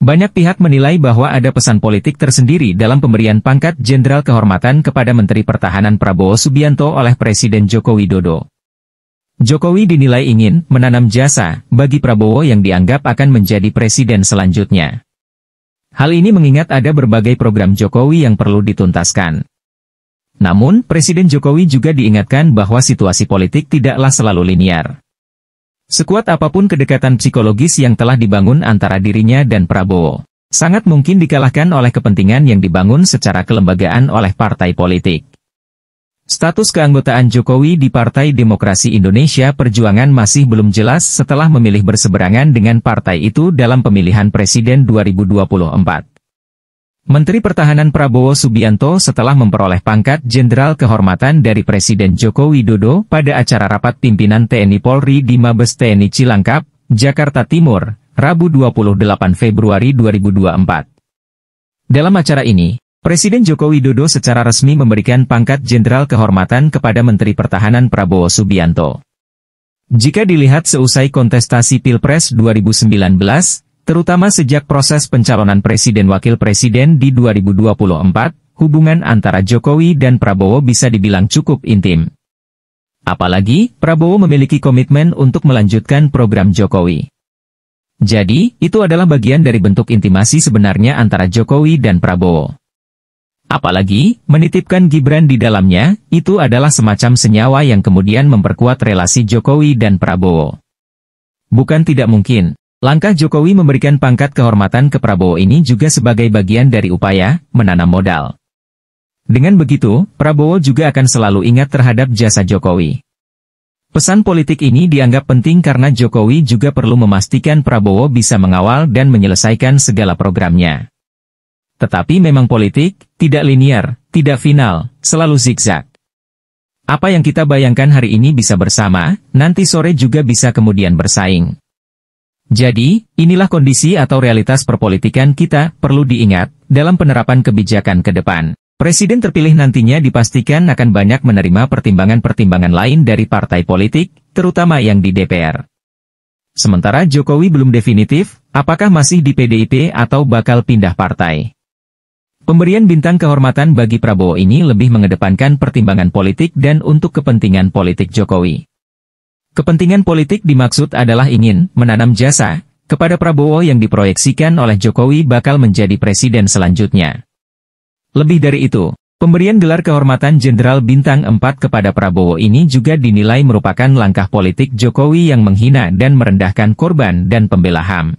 Banyak pihak menilai bahwa ada pesan politik tersendiri dalam pemberian pangkat Jenderal Kehormatan kepada Menteri Pertahanan Prabowo Subianto oleh Presiden Joko Widodo. Jokowi dinilai ingin menanam jasa bagi Prabowo yang dianggap akan menjadi presiden selanjutnya. Hal ini mengingat ada berbagai program Jokowi yang perlu dituntaskan. Namun, Presiden Jokowi juga diingatkan bahwa situasi politik tidaklah selalu linear. Sekuat apapun kedekatan psikologis yang telah dibangun antara dirinya dan Prabowo, sangat mungkin dikalahkan oleh kepentingan yang dibangun secara kelembagaan oleh partai politik. Status keanggotaan Jokowi di Partai Demokrasi Indonesia Perjuangan masih belum jelas setelah memilih berseberangan dengan partai itu dalam pemilihan Presiden 2024. Menteri Pertahanan Prabowo Subianto setelah memperoleh pangkat Jenderal Kehormatan dari Presiden Joko Widodo pada acara rapat pimpinan TNI Polri di Mabes TNI Cilangkap, Jakarta Timur, Rabu 28 Februari 2024. Dalam acara ini, Presiden Joko Widodo secara resmi memberikan pangkat Jenderal Kehormatan kepada Menteri Pertahanan Prabowo Subianto. Jika dilihat seusai kontestasi Pilpres 2019, terutama sejak proses pencalonan Presiden Wakil Presiden di 2024, hubungan antara Jokowi dan Prabowo bisa dibilang cukup intim. Apalagi, Prabowo memiliki komitmen untuk melanjutkan program Jokowi. Jadi, itu adalah bagian dari bentuk intimasi sebenarnya antara Jokowi dan Prabowo. Apalagi, menitipkan Gibran di dalamnya, itu adalah semacam senyawa yang kemudian memperkuat relasi Jokowi dan Prabowo. Bukan tidak mungkin, langkah Jokowi memberikan pangkat kehormatan ke Prabowo ini juga sebagai bagian dari upaya menanam modal. Dengan begitu, Prabowo juga akan selalu ingat terhadap jasa Jokowi. Pesan politik ini dianggap penting karena Jokowi juga perlu memastikan Prabowo bisa mengawal dan menyelesaikan segala programnya. Tetapi memang politik, tidak linear, tidak final, selalu zigzag. Apa yang kita bayangkan hari ini bisa bersama, nanti sore juga bisa kemudian bersaing. Jadi, inilah kondisi atau realitas perpolitikan kita, perlu diingat, dalam penerapan kebijakan ke depan. Presiden terpilih nantinya dipastikan akan banyak menerima pertimbangan-pertimbangan lain dari partai politik, terutama yang di DPR. Sementara Jokowi belum definitif, apakah masih di PDIP atau bakal pindah partai. Pemberian bintang kehormatan bagi Prabowo ini lebih mengedepankan pertimbangan politik dan untuk kepentingan politik Jokowi. Kepentingan politik dimaksud adalah ingin menanam jasa kepada Prabowo yang diproyeksikan oleh Jokowi bakal menjadi presiden selanjutnya. Lebih dari itu, pemberian gelar kehormatan Jenderal Bintang 4 kepada Prabowo ini juga dinilai merupakan langkah politik Jokowi yang menghina dan merendahkan korban dan pembela HAM.